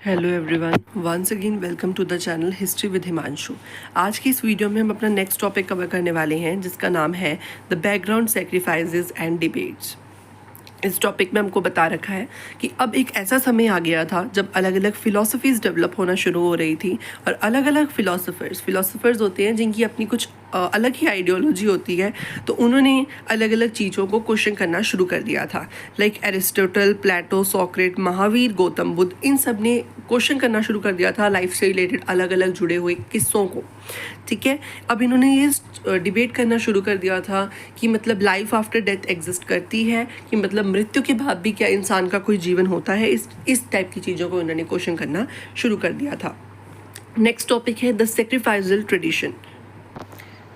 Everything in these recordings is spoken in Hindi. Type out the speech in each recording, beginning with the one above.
Hello everyone, once again welcome to the channel history with Himanshu. आज की इस वीडियो में हम अपना नेक्स्ट टॉपिक कवर करने वाले हैं जिसका नाम है the background sacrifices and debates. इस टॉपिक में हमको बता रखा है कि अब एक ऐसा समय आ गया था जब अलग अलग फ़िलासफ़ीज़ डेवलप होना शुरू हो रही थी और अलग अलग फ़िलासफ़र्स होते हैं जिनकी अपनी कुछ अलग ही आइडियोलॉजी होती है। तो उन्होंने अलग अलग चीज़ों को क्वेश्चन करना शुरू कर दिया था। लाइक एरिस्टोटल, प्लेटो, सोक्रेट, महावीर, गौतम बुद्ध, इन सब ने क्वेश्चन करना शुरू कर दिया था लाइफ से रिलेटेड अलग अलग जुड़े हुए किस्सों को। ठीक है, अब इन्होंने ये डिबेट करना शुरू कर दिया था कि मतलब लाइफ आफ्टर डेथ एग्जिस्ट करती है, कि मतलब मृत्यु के बाद भी क्या इंसान का कोई जीवन होता है। इस टाइप की चीज़ों को इन्होंने क्वेश्चन करना शुरू कर दिया था। नेक्स्ट टॉपिक है द सैक्रिफाइसल ट्रेडिशन।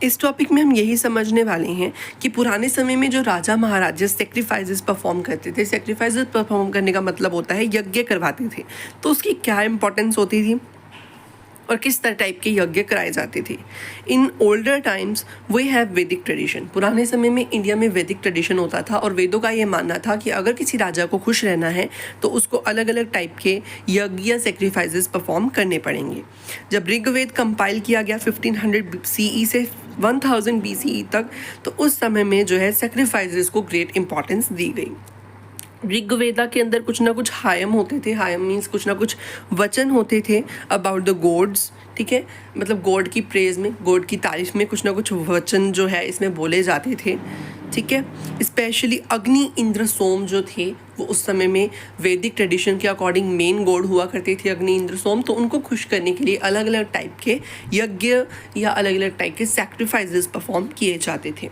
इस टॉपिक में हम यही समझने वाले हैं कि पुराने समय में जो राजा महाराजा सैक्रिफाइसेस परफॉर्म करते थे, सैक्रिफाइसेस परफॉर्म करने का मतलब होता है यज्ञ करवाते थे, तो उसकी क्या इंपॉर्टेंस होती थी और किस तरह टाइप के यज्ञ कराए जाते थे। In older times we have Vedic tradition. पुराने समय में इंडिया में वैदिक ट्रेडिशन होता था और वेदों का ये मानना था कि अगर किसी राजा को खुश रहना है तो उसको अलग अलग टाइप के यज्ञ या सेक्रीफाइसेस परफॉर्म करने पड़ेंगे। जब ऋग्वेद कंपाइल किया गया 1500 CE से 1000 BCE तक, तो उस समय में जो है सेक्रीफाइसेस को ग्रेट इंपॉर्टेंस दी गई। ऋग्वेदा के अंदर कुछ ना कुछ हायम होते थे। हायम मीन्स कुछ ना कुछ वचन होते थे अबाउट द गॉड्स। ठीक है, मतलब गॉड की प्रेज में, गॉड की तारीफ में कुछ ना कुछ वचन जो है इसमें बोले जाते थे। ठीक है, स्पेशली अग्नि, इंद्र, सोम जो थे वो उस समय में वैदिक ट्रेडिशन के अकॉर्डिंग मेन गॉड हुआ करते थे, अग्नि, इंद्र, सोम। तो उनको खुश करने के लिए अलग अलग टाइप के यज्ञ या अलग अलग टाइप के सैक्रिफाइसेस परफॉर्म किए जाते थे।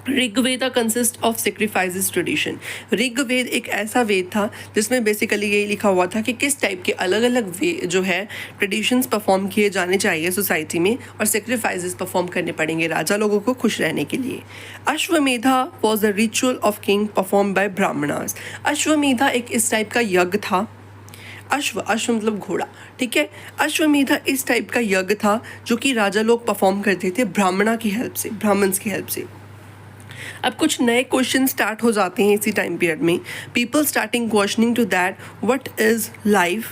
Rigveda consist of sacrifices tradition. Rigveda एक ऐसा वेद था जिसमें बेसिकली यही लिखा हुआ था कि किस टाइप के अलग अलग वे जो है ट्रेडिशंस परफॉर्म किए जाने चाहिए सोसाइटी में, और सेक्रीफाइसेस परफॉर्म करने पड़ेंगे राजा लोगों को खुश रहने के लिए। Ashvamedha was the ritual of king perform by Brahmanas. Ashvamedha एक इस टाइप का यज्ञ था। अश्व मतलब घोड़ा। ठीक है, अश्वमेधा इस टाइप का यज्ञ था जो कि राजा लोग परफॉर्म करते थे ब्राह्मण्स की हेल्प से। अब कुछ नए क्वेश्चन स्टार्ट हो जाते हैं इसी टाइम पीरियड में। People starting questioning to that what is life,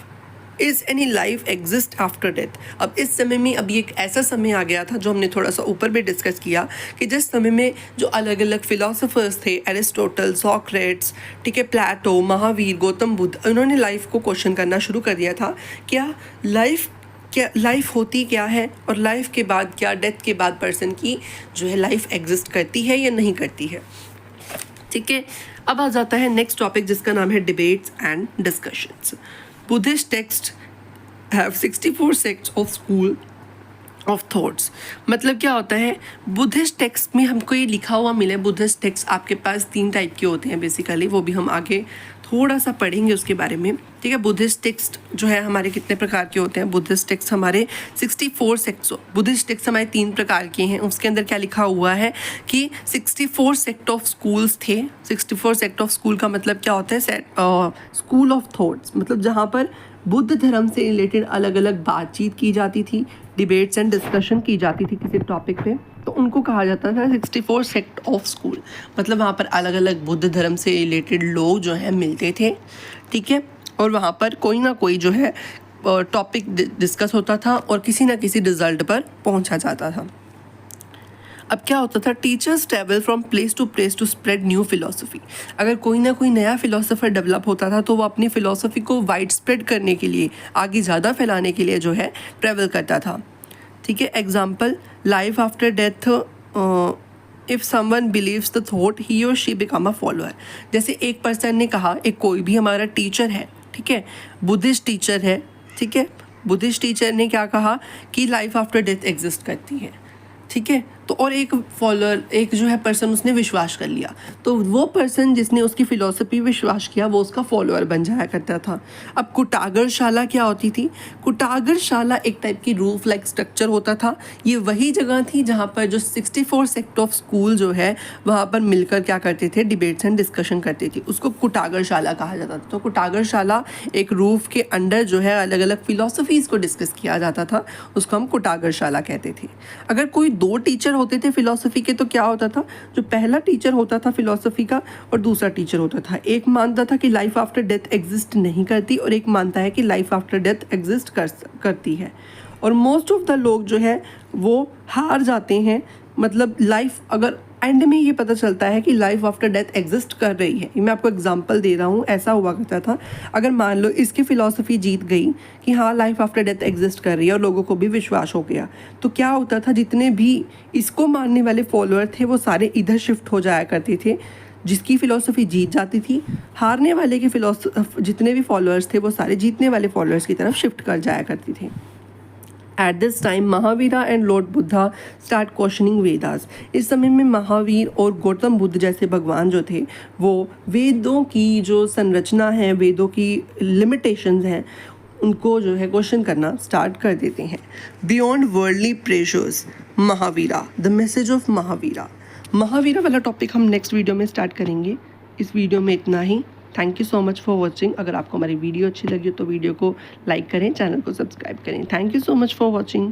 is any life exist after death. अब इस समय में अभी एक ऐसा समय आ गया था जो हमने थोड़ा सा ऊपर भी डिस्कस किया कि जिस समय में जो अलग अलग फिलोसोफर्स थे, एरिस्टोटल, सोक्रेट्स, ठीक है, प्लेटो, महावीर, गौतम बुद्ध, उन्होंने लाइफ को क्वेश्चन करना शुरू कर दिया था। क्या लाइफ होती क्या है और लाइफ के बाद, क्या डेथ के बाद पर्सन की जो है लाइफ एग्जिस्ट करती है या नहीं करती है। ठीक है, अब आ जाता है नेक्स्ट टॉपिक जिसका नाम है debates and discussions. Buddhist text have 64 sects of school of thoughts. मतलब क्या होता है, बुद्धिस्ट टेक्स्ट में हमको ये लिखा हुआ मिले। बुद्धिस्ट टेक्स्ट आपके पास 3 टाइप के होते हैं बेसिकली, वो भी हम आगे थोड़ा सा पढ़ेंगे उसके बारे में। ठीक है, बुद्धिस्ट टेक्स्ट जो है हमारे कितने प्रकार के होते हैं। बुद्धिस्ट टेक्स्ट हमारे 64 सेक्ट्स, बुद्धिस्ट टेक्स्ट हमारे 3 प्रकार के हैं। उसके अंदर क्या लिखा हुआ है कि 64 सेक्ट ऑफ स्कूल्स थे। 64 सेक्ट ऑफ स्कूल का मतलब क्या होता है, स्कूल ऑफ थॉट्स, मतलब जहाँ पर बुद्ध धर्म से रिलेटेड अलग अलग बातचीत की जाती थी, डिबेट्स एंड डिस्कशन की जाती थी किसी टॉपिक पे, तो उनको कहा जाता था 64 सेक्ट ऑफ स्कूल। मतलब वहाँ पर अलग अलग बुद्ध धर्म से रिलेटेड लोग जो हैं मिलते थे। ठीक है, और वहाँ पर कोई ना कोई जो है टॉपिक डिस्कस होता था और किसी ना किसी रिजल्ट पर पहुँचा जाता था। अब क्या होता था, teachers travel from place to place to spread new philosophy. अगर कोई ना कोई नया फिलोसोफर डेवलप होता था तो वो अपनी फिलोसफी को वाइड स्प्रेड करने के लिए, आगे ज़्यादा फैलाने के लिए जो है ट्रैवल करता था। ठीक है, example, life after death, if someone believes the thought he or she become a follower. जैसे एक पर्सन ने कहा, एक कोई भी हमारा टीचर है, ठीक है, बुद्धिस्ट टीचर है, ठीक है, बुद्धिस्ट टीचर ने क्या कहा कि लाइफ आफ्टर डेथ एग्जिस्ट करती है। ठीक है, तो और एक फॉलोअर, एक जो है पर्सन, उसने विश्वास कर लिया, तो वो पर्सन जिसने उसकी फिलॉसफी विश्वास किया वो उसका फॉलोअर बन जाया करता था। अब कुटागरशाला क्या होती थी, कुटागरशाला एक टाइप की रूफ लाइक स्ट्रक्चर होता था। ये वही जगह थी जहाँ पर जो 64 सेक्ट ऑफ स्कूल जो है वहाँ पर मिलकर क्या करते थे, डिबेट्स एंड डिस्कशन करती थी। उसको कुटागरशाला कहा जाता था। तो कुटागरशाला एक रूफ के अंडर जो है अलग अलग फिलॉसफीज़ को डिस्कस किया जाता था, उसको हम कुटागरशाला कहते थे। अगर कोई 2 टीचर होते थे फिलॉसफी के तो क्या होता था, जो पहला टीचर होता था फिलॉसफी का और दूसरा टीचर होता था, एक मानता था कि लाइफ आफ्टर डेथ एग्जिस्ट नहीं करती और एक मानता है कि लाइफ आफ्टर डेथ एग्जिस्ट करती है। और मोस्ट ऑफ द लोग जो है वो हार जाते हैं, मतलब लाइफ अगर एंड में ये पता चलता है कि लाइफ आफ्टर डेथ एग्जिस्ट कर रही है। मैं आपको एग्जांपल दे रहा हूँ, ऐसा हुआ करता था, अगर मान लो इसकी फ़िलॉसफी जीत गई कि हाँ लाइफ आफ्टर डेथ एग्जिस्ट कर रही है और लोगों को भी विश्वास हो गया, तो क्या होता था, जितने भी इसको मानने वाले फॉलोअर थे वो सारे इधर शिफ्ट हो जाया करते थे। जिसकी फ़िलॉसफी जीत जाती थी, हारने वाले के जितने भी फॉलोअर्स थे वो सारे जीतने वाले फॉलोअर्स की तरफ शिफ्ट कर जाया करते थे। At this time, Mahavira and Lord Buddha start questioning Vedas. इस समय में महावीर और गौतम बुद्ध जैसे भगवान जो थे वो वेदों की जो संरचना है, वेदों की लिमिटेशंस हैं, उनको जो है क्वेश्चन करना स्टार्ट कर देते हैं। Beyond worldly pressures, Mahavira, the message of Mahavira. Mahavira वाला टॉपिक हम नेक्स्ट वीडियो में स्टार्ट करेंगे। इस वीडियो में इतना ही। Thank you so much for watching. अगर आपको हमारी वीडियो अच्छी लगी हो तो वीडियो को लाइक करें, चैनल को सब्सक्राइब करें। Thank you so much for watching.